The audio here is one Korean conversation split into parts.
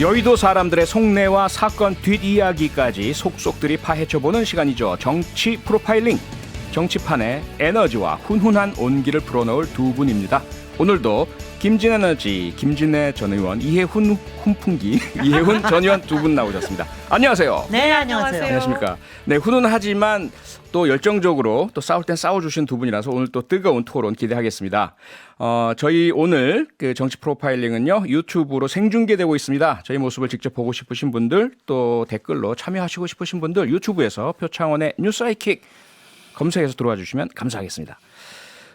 여의도 사람들의 속내와 사건 뒷이야기까지 속속들이 파헤쳐보는 시간이죠. 정치 프로파일링. 정치판에 에너지와 훈훈한 온기를 불어넣을 두 분입니다. 오늘도 김진에너지 김진애 전 의원, 이해훈 훈풍기 이해훈 전 의원 두 분 나오셨습니다. 안녕하세요. 네, 안녕하세요. 안녕하십니까. 네, 훈훈하지만 또 열정적으로 또 싸울 땐 싸워주신 두 분이라서 오늘 또 뜨거운 토론 기대하겠습니다. 저희 오늘 그 정치 프로파일링은요, 유튜브로 생중계되고 있습니다. 저희 모습을 직접 보고 싶으신 분들, 또 댓글로 참여하시고 싶으신 분들 유튜브에서 표창원의 뉴스 아이킥 검색해서 들어와 주시면 감사하겠습니다.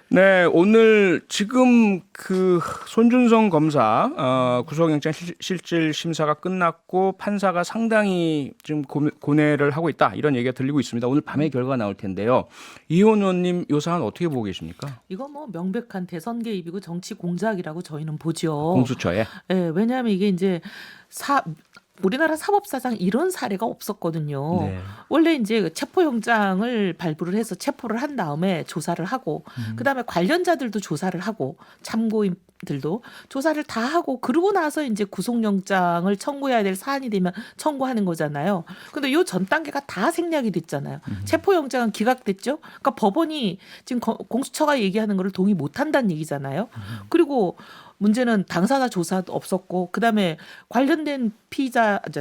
네, 오늘 지금 그 손준성 검사 구속영장 실질 심사가 끝났고 판사가 상당히 지금 고뇌를 하고 있다, 이런 얘기가 들리고 있습니다. 오늘 밤에 결과가 나올 텐데요. 이혼 의원님, 이 사안 어떻게 보고 계십니까? 이거 뭐 명백한 대선 개입이고 정치 공작이라고 저희는 보죠. 공수처에. 네, 왜냐하면 이게 이제 우리나라 사법사상 이런 사례가 없었거든요. 네. 원래 이제 체포영장을 발부를 해서 체포를 한 다음에 조사를 하고 그다음에 관련자들도 조사를 하고 참고인들도 조사를 다 하고 그러고 나서 이제 구속영장을 청구해야 될 사안이 되면 청구하는 거잖아요. 근데 요 전 단계가 다 생략이 됐잖아요. 체포영장은 기각됐죠. 그러니까 법원이 지금 공수처가 얘기하는 거를 동의 못 한다는 얘기잖아요. 그리고 문제는 당사자 조사도 없었고 그다음에 관련된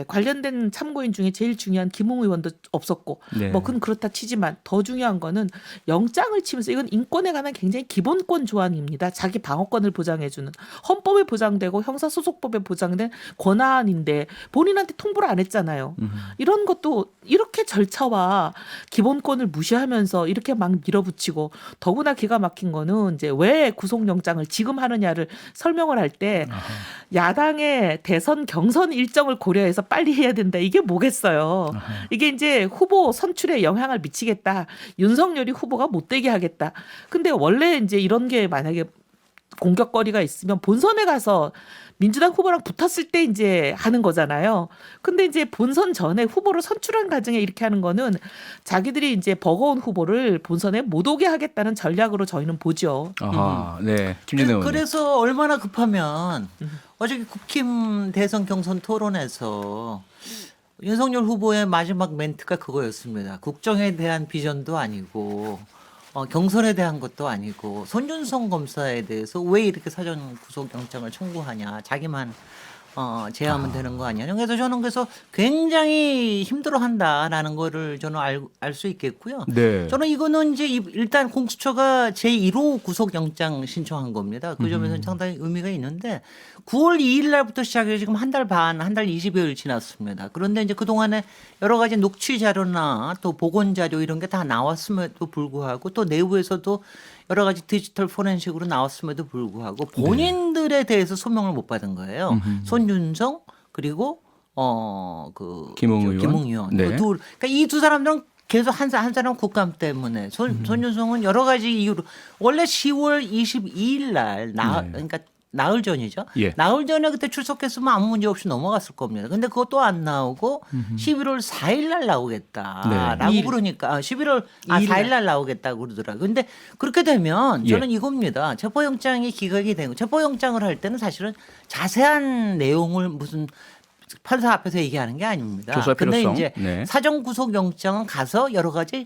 관련된 참고인 중에 제일 중요한 김웅 의원도 없었고 네. 뭐 그건 그렇다 치지만 더 중요한 거는 영장을 치면서 이건 인권에 관한 굉장히 기본권 조항입니다. 자기 방어권을 보장해주는 헌법에 보장되고 형사소송법에 보장된 권한인데 본인한테 통보를 안 했잖아요. 이런 것도 이렇게 절차와 기본권을 무시하면서 이렇게 막 밀어붙이고 더구나 기가 막힌 거는 이제 왜 구속영장을 지금 하느냐를 설명을 할 때 야당의 대선 경선 일정을 고려해서 빨리 해야 된다. 이게 뭐겠어요. 이게 이제 후보 선출에 영향을 미치겠다. 윤석열이 후보가 못 되게 하겠다. 근데 원래 이제 이런 게 만약에 공격거리가 있으면 본선에 가서 민주당 후보랑 붙었을 때 이제 하는 거잖아요. 근데 이제 본선 전에 후보를 선출한 과정에 이렇게 하는 거는 자기들이 이제 버거운 후보를 본선에 못 오게 하겠다는 전략으로 저희는 보죠. 아하, 네. 김진애 의원님. 그래서 얼마나 급하면 어저께 국힘 대선 경선 토론에서 윤석열 후보의 마지막 멘트가 그거였습니다. 국정에 대한 비전도 아니고 경선에 대한 것도 아니고 손준성 검사에 대해서 왜 이렇게 사전 구속영장을 청구하냐, 자기만 제하면 되는 거 아니냐. 그래서 저는 굉장히 힘들어한다라는 거를 저는 알 수 있겠고요. 네. 저는 이거는 이제 일단 공수처가 제1호 구속영장 신청한 겁니다. 그 점에서는 상당히 의미가 있는데 9월 2일 날부터 시작해서 지금 한 달 반, 한 달 20여일 지났습니다. 그런데 이제 그동안에 여러 가지 녹취 자료나 또 복원 자료 이런 게 다 나왔음에도 불구하고 또 내부에서도 여러 가지 디지털 포렌식으로 나왔음에도 불구하고 본인들에 대해서 소명을 못 받은 거예요. 손준성 그리고 김웅 의원. 네. 그러니까 이 두 사람들은 계속 한 사람 국감 때문에 손준성은 여러 가지 이유로 원래 10월 22일 날 그러니까 나흘 전이죠. 예. 나흘 전에 그때 출석했으면 아무 문제 없이 넘어갔을 겁니다. 근데 그것도 안 나오고 11월 4일 날 나오겠다라고 네. 그러니까 4일 날 나오겠다고 그러더라고요. 근데 그렇게 되면 저는 이겁니다. 체포영장이 기각이 되고 체포영장을 할 때는 사실은 자세한 내용을 무슨 판사 앞에서 얘기하는 게 아닙니다. 조사 필요성. 근데 이제 네. 사전 구속영장은 가서 여러 가지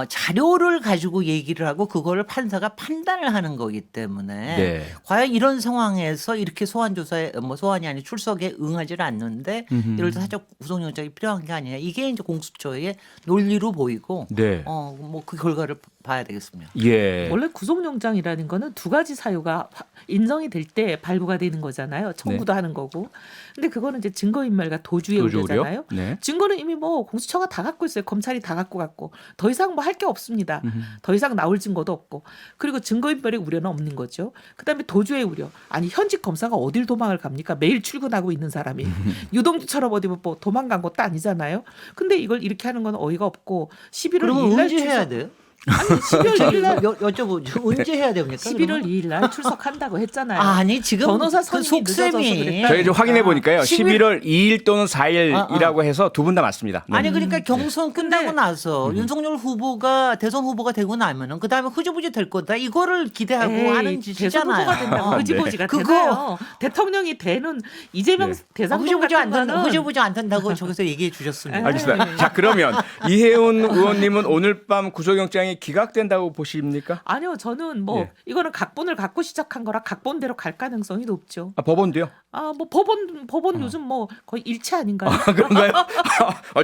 자료를 가지고 얘기를 하고 그거를 판사가 판단을 하는 거기 때문에 네. 과연 이런 상황에서 이렇게 소환조사에 소환이 아니라 출석에 응하지를 않는데 이럴 때 사적 구속영장이 필요한 게 아니냐, 이게 이제 공수처의 논리로 보이고 네. 뭐 그 결과를 봐야 되겠습니다. 예. 원래 구속영장이라는 거는 두 가지 사유가 인정이 될 때 발부가 되는 거잖아요. 청구도 하는 거고. 근데 그거는 이제 증거인멸과 도주의 우려잖아요. 네. 증거는 이미 뭐 공수처가 다 갖고 있어요. 검찰이 다 갖고 갔고 더 이상 뭐 할 게 없습니다. 더 이상 나올 증거도 없고. 그리고 증거인멸의 우려는 없는 거죠. 그다음에 도주의 우려. 아니 현직 검사가 어딜 도망을 갑니까? 매일 출근하고 있는 사람이. 유동주처럼 어디 뭐 도망간 것도 아니잖아요. 근데 이걸 이렇게 하는 건 어이가 없고 11월 그러면 2일 날 언제 해야 돼요? 아니 12월 2일 날 여쭤보죠. 언제 해야 됩니까? 11월 그러면? 2일 날 출석한다고 했잖아요. 아니 지금 변호사 그 선임이 늦어져서 속셈이 그랬다. 저희 좀 확인해 보니까요. 11 11월 2일 또는 4일이라고 해서 두 분 다 맞습니다. 네. 아니 그러니까 경선 끝나고 근데- 나서 윤석열 후보가 대선 후보가 되고 나면은 그 다음에 흐지부지 될 거다 이거를 기대하고 하는 대선 짓이잖아요. 후보가 된다고 흐지부지가 그거- 되나요? 대통령이 되는 이재명 네. 대상동 흐지부지 같은 안 된다, 거는 흐지부지 안 된다고 저기서 얘기해 주셨습니다. 알겠습니다. 자, 그러면 이혜훈 의원님은 오늘 밤 구속영장이 기각된다고 보십니까? 아니요, 저는 뭐 예. 이거는 각본을 갖고 시작한 거라 각본대로 갈 가능성이 높죠. 아, 법원도요? 아, 뭐 법원 요즘 뭐 거의 일체 아닌가요? 그런가요?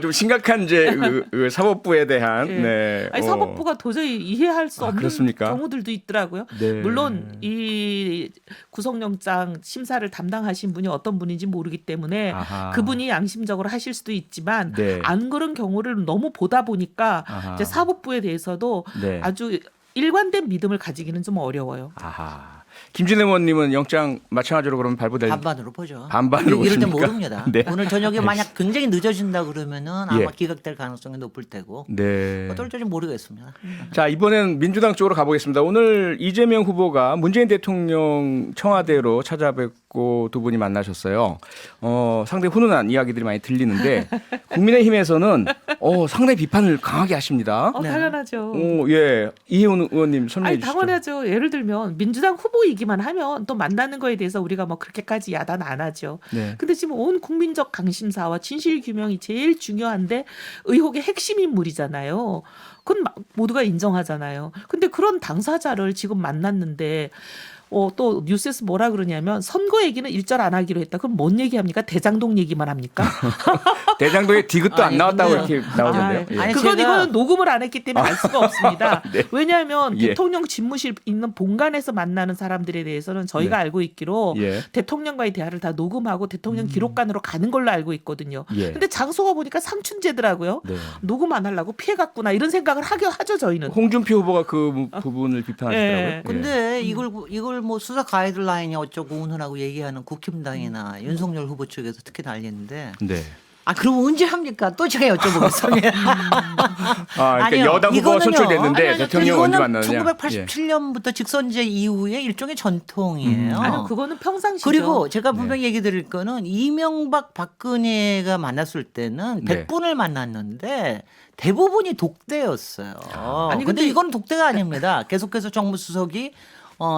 좀 심각한 이제 그 사법부에 대한 예. 네. 아니, 사법부가 도저히 이해할 수 없는 그렇습니까? 경우들도 있더라고요. 네. 물론 이 구속영장 심사를 담당하신 분이 어떤 분인지 모르기 때문에 아하. 그분이 양심적으로 하실 수도 있지만 네. 안 그런 경우를 너무 보다 보니까 아하. 이제 사법부에 대해서도 네. 아주 일관된 믿음을 가지기는 좀 어려워요. 아하. 김진애 의원님은 영장 마찬가지로 그러면 발부될 반반으로 보죠. 반반으로 이럴 땐 보십니까? 모릅니다. 네. 오늘 저녁에 만약 굉장히 늦어진다 그러면은 아마 예. 기각될 가능성이 높을 테고 네. 어떨지 모르겠습니다. 자, 이번엔 민주당 쪽으로 가보겠습니다. 오늘 이재명 후보가 문재인 대통령 청와대로 찾아뵙고 두 분이 만나셨어요. 상당히 훈훈한 이야기들이 많이 들리는데 국민의힘에서는 상당히 비판을 강하게 하십니다. 네. 당연하죠. 예. 이혜훈 의원님 설명해 아니 주시죠. 당연하죠. 예를 들면 민주당 후보이기만 하면 또 만나는 거에 대해서 우리가 뭐 그렇게까지 야단 안 하죠. 네. 근데 지금 온 국민적 강심사와 진실 규명이 제일 중요한데 의혹의 핵심 인물이잖아요. 그건 모두가 인정하잖아요. 근데 그런 당사자를 지금 만났는데 또 뉴스에서 뭐라 그러냐면 선거 얘기는 일절 안 하기로 했다. 그럼 뭔 얘기합니까? 대장동 얘기만 합니까? 대장동에 디귿도 안 아니, 나왔다고 근데- 이렇게 나오던데요. 예. 아니, 그건 제가- 이거는 녹음을 안 했기 때문에 알 수가 없습니다. 네. 왜냐하면 예. 대통령 집무실 있는 본관에서 만나는 사람들에 대해서는 저희가 네. 알고 있기로 예. 대통령과의 대화를 다 녹음하고 대통령 기록관으로 가는 걸로 알고 있거든요. 예. 근데 장소가 보니까 삼춘제더라고요. 네. 녹음 안 하려고 피해갔구나 이런 생각을 하죠 저희는. 홍준표 후보가 그 부분을 비판하시더라고요. 예. 예. 근데 이걸 뭐 수사 가이드라인이 어쩌고 운운하고 얘기하는 국힘당이나 윤석열 후보 측에서 특히 난리인데 네. 그럼 언제 합니까? 또 제가 여쭤보겠습니다. 그러니까 아니요, 여당 후보가 이거는요. 선출됐는데 아니, 대통령 언제 이거는 만나느냐. 예. 1987년부터 직선제 이후에 일종의 전통이에요. 아니 그거는 평상시죠. 그리고 제가 네. 분명히 얘기 드릴 거는 이명박 박근혜가 만났을 때는 네. 100분을 만났는데 대부분이 독대였어요. 아니, 근데 근데 이건 독대가 아닙니다. 계속해서 정무수석이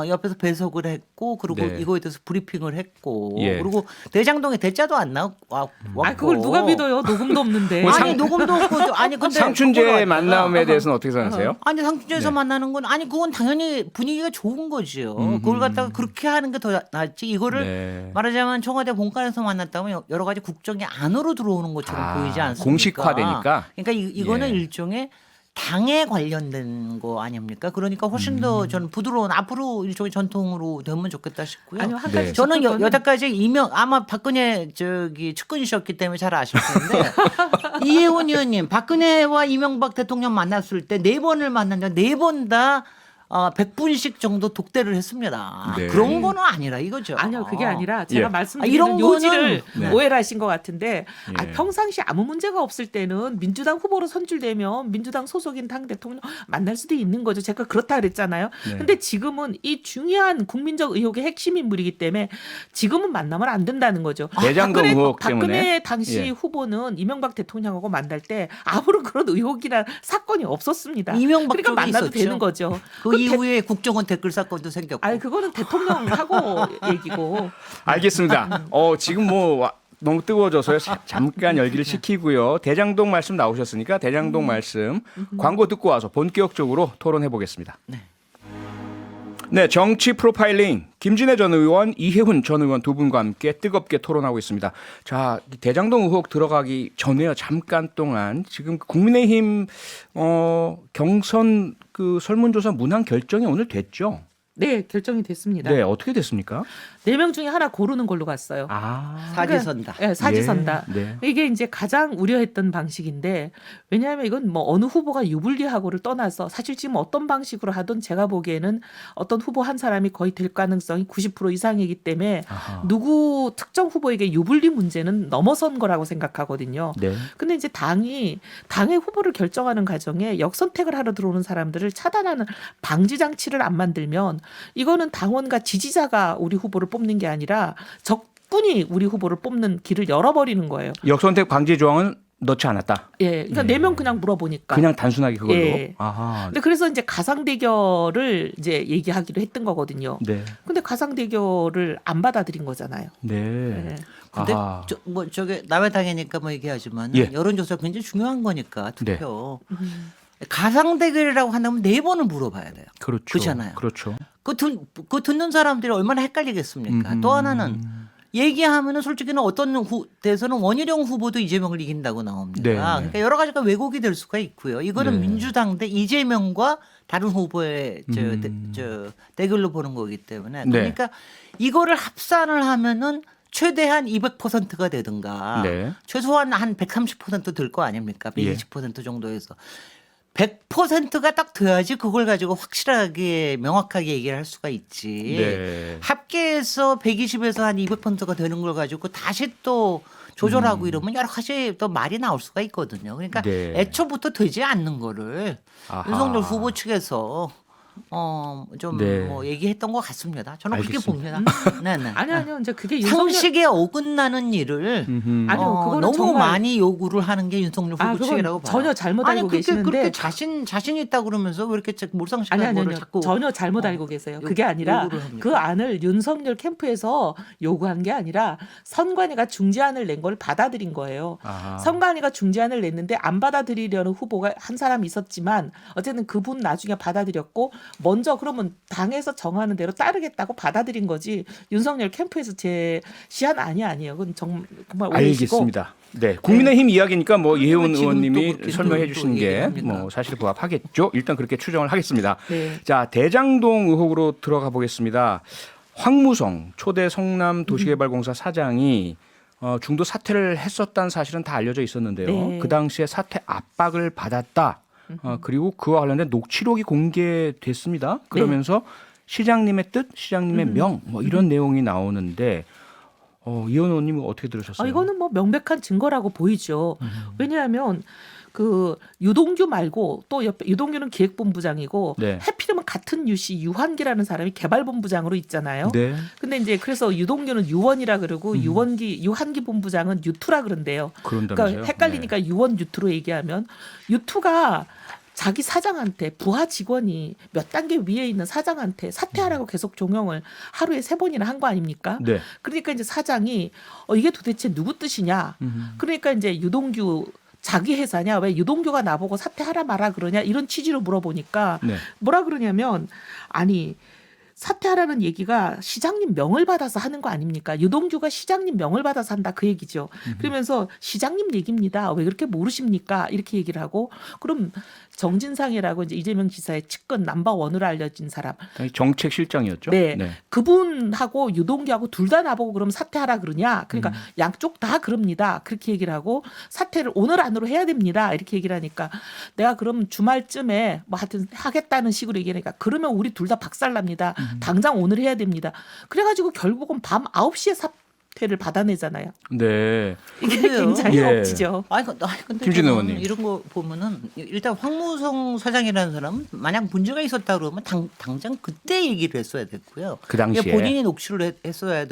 옆에서 배석을 했고 그리고 네. 이거에 대해서 브리핑을 했고 예. 그리고 대장동에 대자도 안 왔고 그걸 누가 믿어요? 녹음도 없는데. 뭐 아니 녹음도 없고 아니 근데 상춘제 그걸 만남에 대해서는 어떻게 생각하세요? 아니 상춘제에서 네. 만나는 건 그건 당연히 분위기가 좋은 거지요. 그걸 갖다가 그렇게 하는 게 더 낫지. 이거를 네. 말하자면 청와대 본관에서 만났다면 여러 가지 국정이 안으로 들어오는 것처럼 보이지 않습니까? 공식화되니까. 그러니까 이거는 예. 일종의 당에 관련된 거 아닙니까? 그러니까 훨씬 더 저는 부드러운 앞으로 일종의 전통으로 되면 좋겠다 싶고요. 아니요 한 네. 가지 저는 짚을 거는 여태까지 아마 박근혜 측근이셨기 때문에 잘 아실 텐데 이혜원 의원님 박근혜와 이명박 대통령 만났을 때 4번을 만났는데 4번 다 100분씩 정도 독대를 했습니다. 네. 그런 거는 아니라 이거죠. 아니요 그게 아니라 제가 예. 말씀드리는 이런 요지를 거는- 네. 오해를 하신 것 같은데 예. 평상시 아무 문제가 없을 때는 민주당 후보로 선출되면 민주당 소속인 당 대통령 만날 수도 있는 거죠. 제가 그렇다 그랬잖아요. 네. 근데 지금은 이 중요한 국민적 의혹의 핵심 인물이기 때문에 지금은 만나면 안 된다는 거죠. 대장동 의혹 박근혜 때문에. 당시 예. 후보는 이명박 대통령하고 만날 때 아무런 그런 의혹이나 사건이 없었습니다. 이명박 그러니까 쪽이 만나도 있었죠. 되는 거죠. 그 이후에 국정원 댓글 사건도 생겼고. 아니 그거는 대통령하고 얘기고. 알겠습니다. 지금 너무 뜨거워져서요. 잠깐 열기를 식히고요. 대장동 말씀 나오셨으니까 대장동 말씀 광고 듣고 와서 본격적으로 토론해 보겠습니다. 네, 정치 프로파일링 김진애 전 의원, 이혜훈 전 의원 두 분과 함께 뜨겁게 토론하고 있습니다. 자, 이 대장동 의혹 들어가기 전에요. 잠깐 동안 지금 국민의힘 경선 그 설문조사 문항 결정이 오늘 됐죠. 네, 결정이 됐습니다. 네, 어떻게 됐습니까? 4명 중에 하나 고르는 걸로 갔어요. 아, 사지선다. 네, 사지선다. 네. 이게 이제 가장 우려했던 방식인데 왜냐하면 이건 뭐 어느 후보가 유불리하고를 떠나서 사실 지금 어떤 방식으로 하든 제가 보기에는 어떤 후보 한 사람이 거의 될 가능성이 90% 이상이기 때문에 아하. 누구 특정 후보에게 유불리 문제는 넘어선 거라고 생각하거든요. 네. 근데 이제 당의 후보를 결정하는 과정에 역선택을 하러 들어오는 사람들을 차단하는 방지 장치를 안 만들면 이거는 당원과 지지자가 우리 후보를 뽑는 게 아니라 적군이 우리 후보를 뽑는 길을 열어버리는 거예요. 역선택 방지 조항은 넣지 않았다. 예, 그러니까 예. 4명 그냥 물어보니까. 그냥 단순하게 그걸로. 예. 아하. 근데 그래서 이제 가상 대결을 이제 얘기하기로 했던 거거든요. 네. 근데 가상 대결을 안 받아들인 거잖아요. 네. 예. 근데 아하. 저게 남의 당이니까 뭐 얘기하지만 예. 여론조사가 굉장히 중요한 거니까 네. 투표. 가상 대결이라고 한다면 4번을 물어봐야 돼요. 그렇죠. 그렇잖아요. 그렇죠. 그 듣는 사람들이 얼마나 헷갈리겠습니까? 또 하나는 얘기하면은 솔직히는 어떤 대선은 원희룡 후보도 이재명을 이긴다고 나옵니다. 네. 그러니까 여러 가지가 왜곡이 될 수가 있고요. 이거는 네. 민주당 대 이재명과 다른 후보의 대결로 보는 거기 때문에 네. 그러니까 이거를 합산을 하면은 최대한 200%가 되든가 네. 최소한 한 130% 될 거 아닙니까? 예. 120% 정도에서 100%가 딱 돼야지 그걸 가지고 확실하게 명확하게 얘기를 할 수가 있지. 네. 합계해서 120에서 한 200%가 되는 걸 가지고 다시 또 조절하고 이러면 여러 가지 또 말이 나올 수가 있거든요. 그러니까 네. 애초부터 되지 않는 거를 아하. 윤석열 후보 측에서 좀 네. 뭐 얘기했던 것 같습니다. 저는 그렇게 알겠습니다. 봅니다. 네네. 아니요. 이제 그게 윤석열 상식에 어긋나는 일을 음흠. 아니요, 그거는 너무 정말- 많이 요구를 하는 게 윤석열 후보 그건 측이라고 봐요. 전혀 잘못 아니, 알고 그렇게, 계시는데 그렇게 자신 있다 그러면서 왜 이렇게 몰상식한 아니요. 거를 자꾸 전혀 잘못 알고 계세요. 그게 아니라 요구를 합니까? 그 안을 윤석열 캠프에서 요구한 게 아니라 선관위가 중재안을 낸 걸 받아들인 거예요. 아하. 선관위가 중재안을 냈는데 안 받아들이려는 후보가 한 사람 있었지만 어쨌든 그분 나중에 받아들였고 먼저 그러면 당에서 정하는 대로 따르겠다고 받아들인 거지 윤석열 캠프에서 제시한 아니에요. 그건 정말 오해시고. 알겠습니다. 네, 국민의힘 이야기니까 뭐 이혜훈 지금 또 의원님이 그렇게 설명해 또 주신 게 얘기합니까? 뭐 사실 부합하겠죠. 일단 그렇게 추정을 하겠습니다. 네. 자, 대장동 의혹으로 들어가 보겠습니다. 황무성 초대 성남 도시개발공사 사장이 중도 사퇴를 했었다는 사실은 다 알려져 있었는데요. 네. 그 당시에 사퇴 압박을 받았다. 그리고 그와 관련된 녹취록이 공개됐습니다. 그러면서 시장님의 뜻, 시장님의 명, 뭐 이런 내용이 나오는데 이현 의원님은 어떻게 들으셨어요? 이거는 뭐 명백한 증거라고 보이죠. 왜냐하면 그 유동규 말고 또 옆에 유동규는 기획본부장이고 네. 해피르면 같은 유시 유한기라는 사람이 개발본부장으로 있잖아요. 네. 근데 이제 그래서 유동규는 유원이라 그러고 유한기 본부장은 유투라 그런데요. 그런다면서요? 그러니까 헷갈리니까 유원 유투로 얘기하면 유투가 자기 사장한테 부하 직원이 몇 단계 위에 있는 사장한테 사퇴하라고 계속 종용을 하루에 3번이나 한 거 아닙니까? 네. 그러니까 이제 사장이 이게 도대체 누구 뜻이냐? 그러니까 이제 유동규 자기 회사냐? 왜 유동규가 나보고 사퇴하라 마라 그러냐? 이런 취지로 물어보니까 네. 뭐라 그러냐면 아니 사퇴하라는 얘기가 시장님 명을 받아서 하는 거 아닙니까? 유동규가 시장님 명을 받아서 한다 그 얘기죠. 그러면서 시장님 얘기입니다. 왜 그렇게 모르십니까? 이렇게 얘기를 하고 그럼 정진상이라고 이제 이재명 지사의 측근 넘버1으로 알려진 사람. 정책 실장이었죠. 네. 그분하고 유동규하고 둘 다 나보고 그럼 사퇴하라 그러냐? 그러니까 양쪽 다 그럽니다. 그렇게 얘기를 하고 사퇴를 오늘 안으로 해야 됩니다. 이렇게 얘기를 하니까 내가 그럼 주말쯤에 뭐 하여튼 하겠다는 식으로 얘기하니까 그러면 우리 둘 다 박살납니다. 당장 오늘 해야 됩니다. 그래가지고 결국은 밤 9시에 사퇴를 받아내잖아요. 네. 이게 근데요. 굉장히 예. 억지죠. 근데 김진애 저는 의원님. 이런 거 보면은 일단 황무성 사장이라는 사람은 만약 문제가 있었다 그러면 당장 그때 얘기를 했어야 됐고요. 그 당시에. 본인이 녹취를 했어야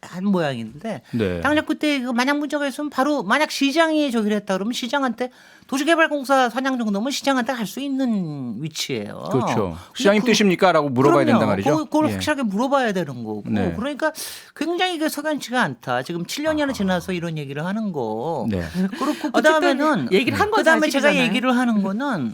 한 모양인데 네. 당장 그때 만약 문제가 있으면 바로 만약 시장이 저기를 했다 그러면 시장한테 도시개발공사 선양 정도면 시장한테 갈 수 있는 위치예요. 그렇죠. 근데 시장님 뜻입니까? 라고 물어봐야 그럼요. 된단 말이죠. 그걸 예. 확실하게 물어봐야 되는 거고. 네. 그러니까 굉장히 이게 석연치가 않다. 지금 7년이나 지나서 이런 얘기를 하는 거. 네. 그렇고 어쨌든 그다음에는 얘기를 한 건 그다음에 제가 사실이잖아요. 얘기를 하는 거는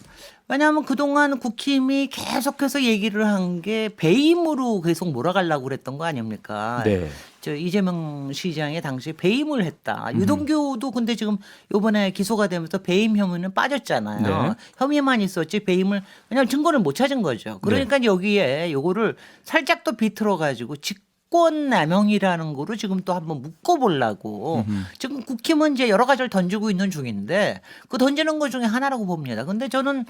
왜냐하면 그동안 국힘이 계속해서 얘기를 한 게 배임으로 계속 몰아가려고 그랬던 거 아닙니까? 네. 저 이재명 시장이 당시 배임을 했다. 유동규도 근데 지금 이번에 기소가 되면서 배임 혐의는 빠졌잖아요. 네. 혐의만 있었지 배임을 그냥 증거를 못 찾은 거죠. 그러니까 여기에 요거를 살짝 더 비틀어 가지고 직권 남용이라는 거로 지금 또 한번 묶어보려고 지금 국힘은 이제 여러 가지를 던지고 있는 중인데 그 던지는 것 중에 하나라고 봅니다. 근데 저는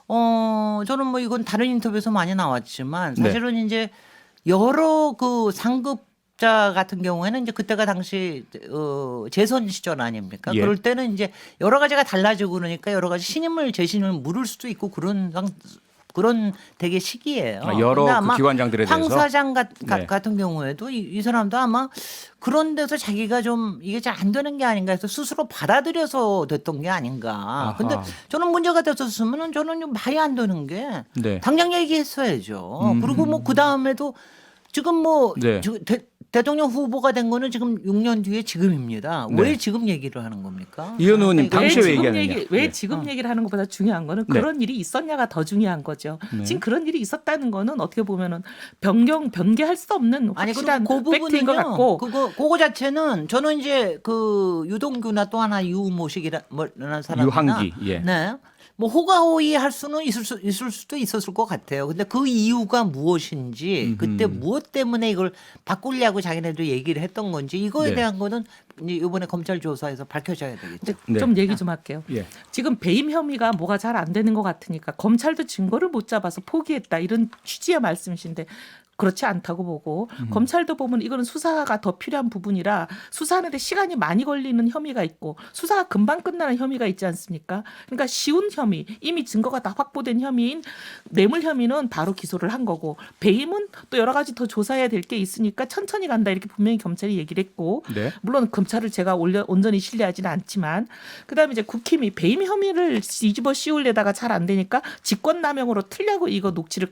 뭐 이건 다른 인터뷰에서 많이 나왔지만 사실은 이제 여러 그 상급자 같은 경우에는 이제 그때가 당시 재선 시절 아닙니까? 예. 그럴 때는 이제 여러 가지가 달라지고 그러니까 여러 가지 신임을 재신임을 물을 수도 있고 그런 되게 시기예요. 여러 근데 그 아마 기관장들에 대해서 황 사장 네. 같은 경우에도 이 사람도 아마 그런 데서 자기가 좀 이게 잘 안 되는 게 아닌가 해서 스스로 받아들여서 됐던 게 아닌가. 아하. 근데 저는 문제가 됐었으면은 저는 좀 말이 안 되는 게 네. 당장 얘기했어야죠. 그리고 뭐 그 다음에도 지금 뭐 네. 대통령 후보가 된 거는 지금 6년 뒤에 지금입니다. 네. 왜 지금 얘기를 하는 겁니까? 이현 의원님 그러니까 당시에 왜 지금 얘기하느냐. 왜 네. 지금 얘기를 하는 것보다 중요한 거는 네. 그런 일이 있었냐가 더 중요한 거죠. 네. 지금 그런 일이 있었다는 거는 어떻게 보면은 변개할 수 없는 아니 확실한 그럼 그 팩트인 것 부분은요. 같고 그거 자체는 저는 이제 그 유동규나 또 하나 유모식이라는 사람이나 유한기, 예. 네. 뭐 호가호위 할 수는 있을 수도 있었을 것 같아요. 근데 그 이유가 무엇인지 그때 무엇 때문에 이걸 바꾸려고 자기네도 얘기를 했던 건지 이거에 네. 대한 거는 이제 이번에 검찰 조사에서 밝혀져야 되겠죠. 이제 네. 좀 얘기 좀 할게요. 예. 지금 배임 혐의가 뭐가 잘 안 되는 것 같으니까 검찰도 증거를 못 잡아서 포기했다 이런 취지의 말씀이신데 그렇지 않다고 보고 검찰도 보면 이거는 수사가 더 필요한 부분이라 수사하는데 시간이 많이 걸리는 혐의가 있고 수사가 금방 끝나는 혐의가 있지 않습니까? 그러니까 쉬운 혐의 이미 증거가 다 확보된 혐의인 뇌물 혐의는 바로 기소를 한 거고 배임은 또 여러 가지 더 조사해야 될 게 있으니까 천천히 간다 이렇게 분명히 검찰이 얘기를 했고 네. 물론 검찰을 제가 온전히 신뢰하지는 않지만 그다음에 이제 국힘이 배임 혐의를 뒤집어 씌우려다가 잘 안 되니까 직권남용으로 틀려고 이거 녹취를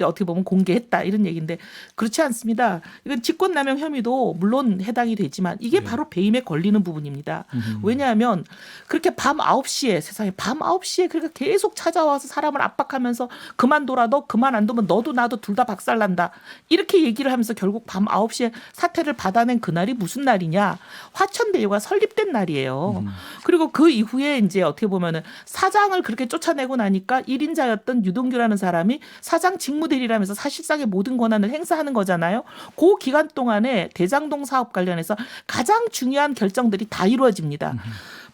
어떻게 보면 공개했다 이런 얘기인데 그렇지 않습니다. 이건 직권남용 혐의도 물론 해당이 되지만 이게 바로 배임에 걸리는 부분입니다. 왜냐하면 그렇게 밤 9시에 세상에 밤 9시에 그러니까 계속 찾아와서 사람을 압박하면서 그만둬라 너 그만 안 두면 너도 나도 둘 다 박살난다 이렇게 얘기를 하면서 결국 밤 9시에 사퇴를 받아낸 그날이 무슨 날이냐 화천대유가 설립된 날이에요. 그리고 그 이후에 이제 어떻게 보면은 사장을 그렇게 쫓아내고 나니까 1인자였던 유동규라는 사람이 사장 직무대리라면서 사실상의 모든 권한을 행사하는 거잖아요. 그 기간 동안에 대장동 사업 관련해서 가장 중요한 결정들이 다 이루어집니다.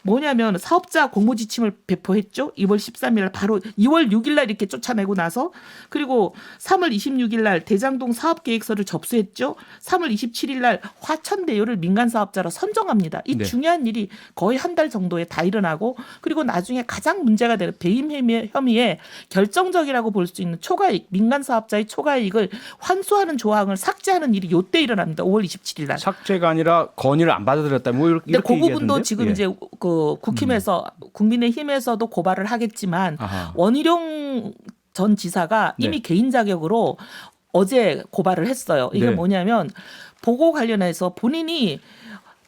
뭐냐면 사업자 공모지침을 배포했죠. 2월 13일 날 바로 2월 6일 날 이렇게 쫓아내고 나서 그리고 3월 26일 날 대장동 사업계획서를 접수했죠. 3월 27일 날 화천대유를 민간사업자로 선정합니다. 이 네. 중요한 일이 거의 한 달 정도에 다 일어나고 그리고 나중에 가장 문제가 되는 배임 혐의에 결정적이라고 볼 수 있는 초과이익 민간사업자의 초과이익을 환수하는 조항을 삭제하는 일이 요때 일어납니다. 5월 27일 날. 삭제가 아니라 건의를 안 받아들였다. 뭐 이렇게 근데 그 부분도 얘기하던데요? 지금 예. 이제 그 국힘에서 국민의힘에서도 고발을 하겠지만 아하. 원희룡 전 지사가 네. 이미 개인 자격으로 어제 고발을 했어요. 이게 네. 뭐냐면 보고 관련해서 본인이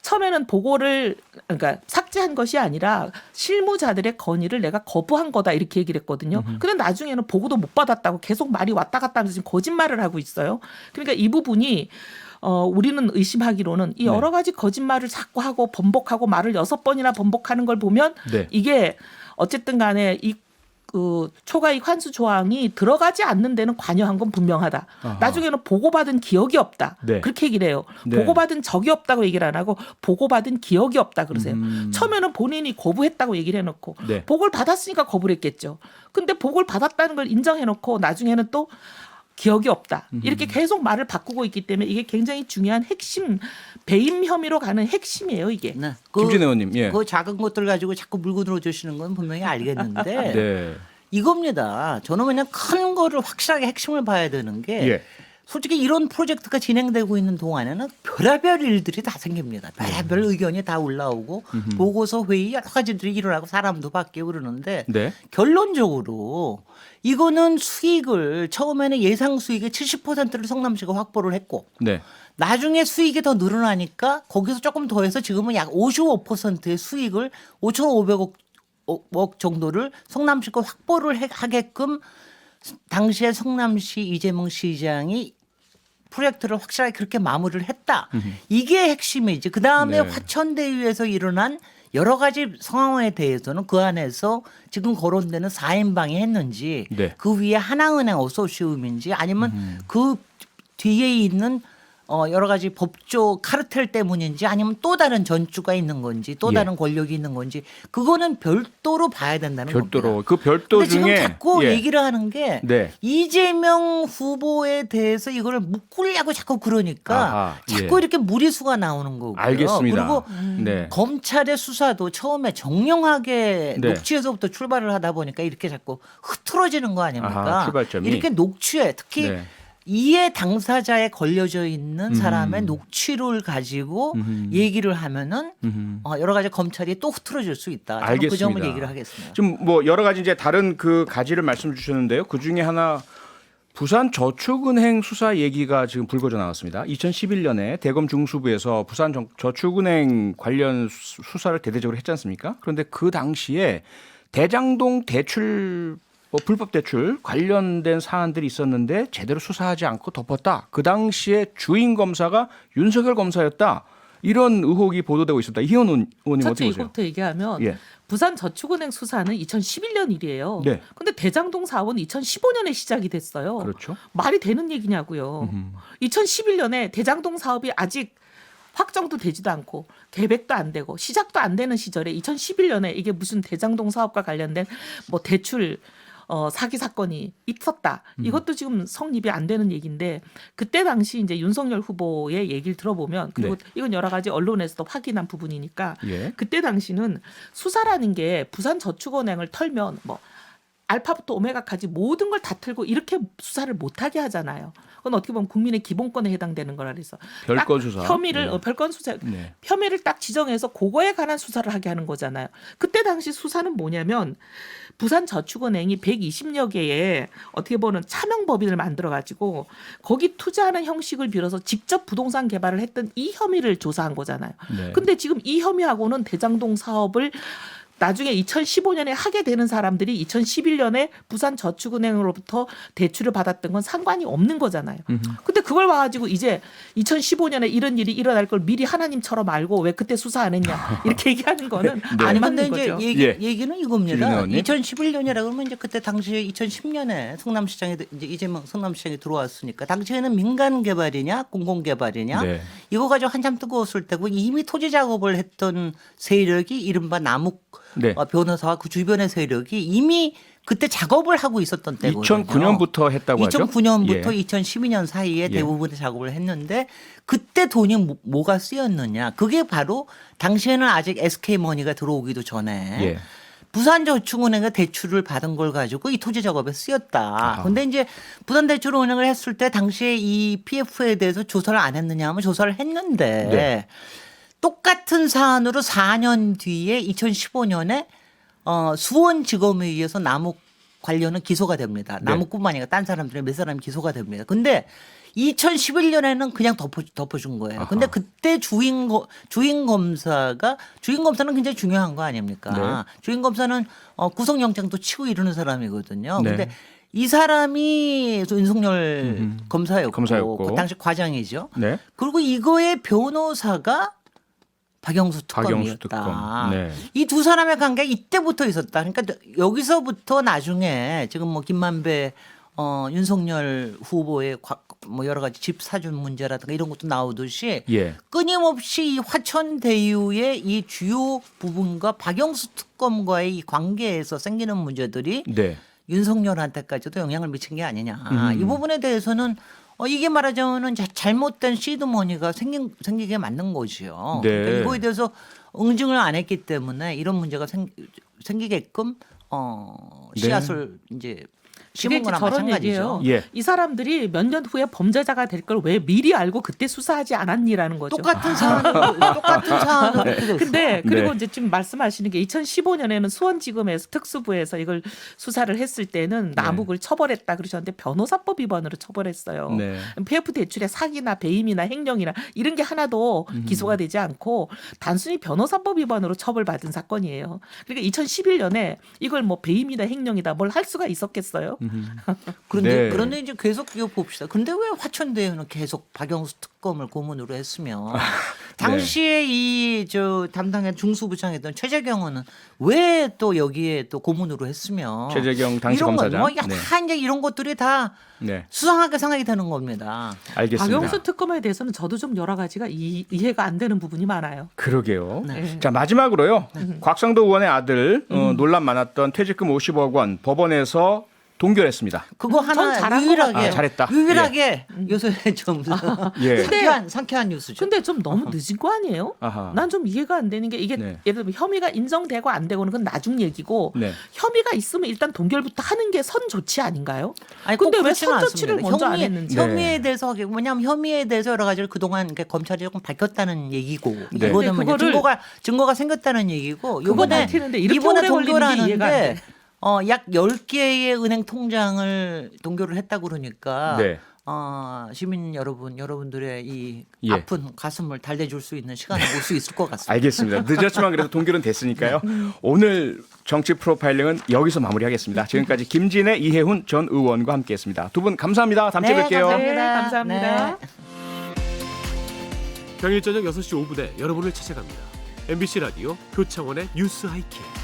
처음에는 보고를 그러니까 삭제한 것이 아니라 실무자들의 건의를 내가 거부한 거다 이렇게 얘기를 했거든요. 근데 나중에는 보고도 못 받았다고 계속 말이 왔다 갔다 하면서 지금 거짓말을 하고 있어요. 그러니까 이 부분이 우리는 의심하기로는 이 여러 가지 거짓말을 자꾸 하고 번복하고 말을 6번이나 번복하는 걸 보면 네. 이게 어쨌든 간에 그 초과이익 환수 조항이 들어가지 않는 데는 관여한 건 분명하다. 아하. 나중에는 보고받은 기억이 없다. 네. 그렇게 얘기를 해요. 네. 보고받은 적이 없다고 얘기를 안 하고 보고받은 기억이 없다 그러세요. 처음에는 본인이 거부했다고 얘기를 해놓고 네. 보고를 받았으니까 거부를 했겠죠. 근데 보고를 받았다는 걸 인정해놓고 나중에는 또 기억이 없다. 이렇게 계속 말을 바꾸고 있기 때문에 이게 굉장히 중요한 핵심 배임 혐의로 가는 핵심이에요 이게. 네. 김진애 의원님. 예. 그 작은 것들 가지고 자꾸 물고 들어주시는 건 분명히 알겠는데 네. 이겁니다. 저는 그냥 큰 거를 확실하게 핵심을 봐야 되는 게 예. 솔직히 이런 프로젝트가 진행되고 있는 동안에는 별의별 일들이 다 생깁니다. 별의별 의견이 다 올라오고 보고서 회의 여러 가지들이 일어나고 사람도 바뀌고 그러는데 네. 결론적으로 이거는 수익을 처음에는 예상 수익의 70%를 성남시가 확보를 했고 네. 나중에 수익이 더 늘어나니까 거기서 조금 더해서 지금은 약 55%의 수익을 5,500억 정도를 성남시가 확보를 하게끔 당시에 성남시 이재명 시장이 프로젝트를 확실하게 그렇게 마무리를 했다. 이게 핵심이지. 그다음에 네. 화천대유에서 일어난 여러 가지 상황에 대해서는 그 안에서 지금 거론되는 4인방이 했는지 네. 그 위에 하나은행 어소시움인지 아니면 그 뒤에 있는 여러 가지 법조 카르텔 때문인지 아니면 또 다른 전주가 있는 건지 또 예. 다른 권력이 있는 건지 그거는 별도로 봐야 된다는 별도로 겁니다. 그 별도 근데 중에 지금 자꾸 예. 얘기를 하는 게 네. 이재명 후보에 대해서 이거를 묶으려고 자꾸 그러니까 아하, 자꾸 예. 이렇게 무리수가 나오는 거고요. 알겠습니다. 그리고 네. 검찰의 수사도 처음에 정령하게 네. 녹취에서부터 출발을 하다 보니까 이렇게 자꾸 흐트러지는 거 아닙니까? 아하, 출발점이. 이렇게 녹취에 특히 네. 이해 당사자에 걸려져 있는 사람의 녹취를 가지고 얘기를 하면은 여러 가지 검찰이 또 흐트러질 수 있다. 저는 알겠습니다. 그 점을 얘기를 하겠습니다. 지금 뭐 여러 가지 이제 다른 그 가지를 말씀 주셨는데요. 그 중에 하나 부산 저축은행 수사 얘기가 지금 불거져 나왔습니다. 2011년에 대검 중수부에서 부산 저축은행 관련 수사를 대대적으로 했지 않습니까? 그런데 그 당시에 대장동 대출 불법 대출 관련된 사안들이 있었는데 제대로 수사하지 않고 덮었다. 그 당시에 주인 검사가 윤석열 검사였다. 이런 의혹이 보도되고 있습니다. 이희원 의원님 첫째 어떻게 보세요? 이것부터 얘기하면 예. 부산 저축은행 수사는 2011년 일이에요. 네. 근데 대장동 사업은 2015년에 시작이 됐어요. 그렇죠. 말이 되는 얘기냐고요. 2011년에 대장동 사업이 아직 확정도 되지도 않고 계획도 안 되고 시작도 안 되는 시절에 2011년에 이게 무슨 대장동 사업과 관련된 뭐 대출 사기 사건이 있었다. 이것도 지금 성립이 안 되는 얘기인데 그때 당시 이제 윤석열 후보의 얘기를 들어보면 그리고 네. 이건 여러 가지 언론에서도 확인한 부분이니까 예. 그때 당시는 수사라는 게 부산 저축은행을 털면 뭐 알파부터 오메가까지 모든 걸 다 틀고 이렇게 수사를 못하게 하잖아요. 그건 어떻게 보면 국민의 기본권에 해당되는 거라 그래서 별건 딱 수사. 혐의를 네. 별건 수사 네. 혐의를 딱 지정해서 그거에 관한 수사를 하게 하는 거잖아요. 그때 당시 수사는 뭐냐면 부산 저축은행이 120여 개의 어떻게 보면 차명 법인을 만들어 가지고 거기 투자하는 형식을 빌어서 직접 부동산 개발을 했던 이 혐의를 조사한 거잖아요. 네. 근데 지금 이 혐의하고는 대장동 사업을 나중에 2015년에 하게 되는 사람들이 2011년에 부산 저축은행으로부터 대출을 받았던 건 상관이 없는 거잖아요. 근데 그걸 와가지고 이제 2015년에 이런 일이 일어날 걸 미리 하나님처럼 알고 왜 그때 수사 안 했냐 이렇게 얘기하는 거는 네. 안 근데 맞는 이제 거죠. 얘기는 이겁니다. 주진 의원님. 2011년이라 그러면 이제 그때 당시에 2010년에 성남시장에 이제 이재명 성남시장이 들어왔으니까 당시에는 민간 개발이냐 공공 개발이냐 네. 이거 가지고 한참 뜨거웠을 때고 이미 토지 작업을 했던 세력이 이른바 남욱 네. 변호사와 그 주변의 세력이 이미 그때 작업을 하고 있었던 때거든요. 2009년부터 했다고 하죠. 2009년부터 예. 2012년 사이에 예. 대부분의 작업을 했는데 그때 돈이 뭐가 쓰였느냐. 그게 바로 당시에는 아직 SK머니가 들어오기도 전에 예. 부산저축은행에 대출을 받은 걸 가지고 이 토지 작업에 쓰였다. 아하. 근데 이제 부산대출은행을 했을 때 당시에 이 PF에 대해서 조사를 안 했느냐 하면 조사를 했는데 네. 똑같은 사안으로 4년 뒤에 2015년에 수원지검에 의해서 남욱 관련은 기소가 됩니다. 네. 남욱뿐만 아니라 딴 사람들이 몇 사람이 기소가 됩니다. 근데 2011년에는 그냥 덮어준 거예요. 근데 아하. 그때 주인 검사는 굉장히 중요한 거 아닙니까? 네. 주인 검사는 구속영장도 치고 이러는 사람이거든요. 네. 근데 이 사람이 윤석열 검사였고 그 그 당시 과장이죠. 네. 그리고 이거의 변호사가 박영수 박영수 특검이었다. 특검. 네. 이 두 사람의 관계가 이때부터 있었다. 그러니까 여기서부터 나중에 지금 뭐 김만배 윤석열 후보의 뭐 여러 가지 집 사준 문제라든가 이런 것도 나오듯이 예. 끊임없이 이 화천대유의 이 주요 부분과 박영수 특검과의 이 관계에서 생기는 문제들이 네. 윤석열한테까지도 영향을 미친 게 아니냐. 이 부분에 대해서는 이게 말하자면은 잘못된 시드머니가 생기게 만든 거지요. 네. 그러니까 이거에 대해서 응징을 안 했기 때문에 이런 문제가 생기게끔 씨앗을 이제 심은 거나 저런 마찬가지죠. 얘기예요. 예. 이 사람들이 몇 년 후에 범죄자가 될 걸 왜 미리 알고 그때 수사하지 않았니라는 거죠. 똑같은 사안은 그렇게 됐어. 근데 그리고 네. 이제 지금 말씀하시는 게 2015년에는 수원지검에서 특수부에서 이걸 수사를 했을 때는 남욱을 처벌했다 그러셨는데 변호사법 위반으로 처벌했어요. 네. PF 대출의 사기나 배임이나 횡령이나 이런 게 하나도 기소가 되지 않고 단순히 변호사법 위반으로 처벌받은 사건이에요. 그러니까 2011년에 이걸 뭐 배임이다 횡령이다 뭘 할 수가 있었겠어요? 그런데 네. 그런데 이제 계속 이거 봅시다. 근데 왜 화천대유는 계속 박영수 특검을 고문으로 했으면 당시에 이 저 담당한 중수부장이던 최재경은 왜 또 여기에 또 고문으로 했으면 최재경 당시 이런 거, 검사장. 뭐 다 이제 이런 것들이 다 네. 수상하게 생각이 되는 겁니다. 알겠습니다. 박영수 특검에 대해서는 저도 좀 여러 가지가 이해가 안 되는 부분이 많아요. 그러게요. 네. 자 마지막으로요. 곽상도 의원의 아들 논란 많았던 퇴직금 50억 원 법원에서 동결했습니다. 그거 전 하나 잘한 것 유일하게 같아요. 아, 잘했다. 유일하게 요새 좀 예. 상쾌한 뉴스죠. 근데 좀 너무 늦은 거 아니에요? 아하. 난 좀 이해가 안 되는 게 이게 네. 예를 들면 혐의가 인정되고 안 되고는 그건 나중 얘기고 네. 혐의가 있으면 일단 동결부터 하는 게 선 조치 아닌가요? 아니, 근데 꼭 왜 그렇지는 선 조치를 않습니다. 먼저 안 했는지. 네. 혐의에 대해서 뭐냐면 혐의에 대해서 여러 가지를 그동안 이렇게 검찰이 조금 밝혔다는 얘기고 네. 이거는 뭐 근데 증거가 생겼다는 얘기고 그거 밝히는데 이렇게 오래 걸리는 게 이해가 안 돼. 약 10개의 은행 통장을 동결을 했다고 그러니까 네. 시민 여러분들의 이 예. 아픈 가슴을 달래줄 수 있는 시간이 올 수 있을 것 같습니다. 알겠습니다. 늦었지만 그래도 동결은 됐으니까요. 오늘 정치 프로파일링은 여기서 마무리하겠습니다. 지금까지 김진애, 이혜훈 전 의원과 함께했습니다. 두 분 감사합니다. 다음 주에 네, 뵐게요. 감사합니다. 네, 감사합니다. 네. 평일 저녁 6시 5분에 여러분을 찾아갑니다. MBC 라디오 표창원의 뉴스 하이킥.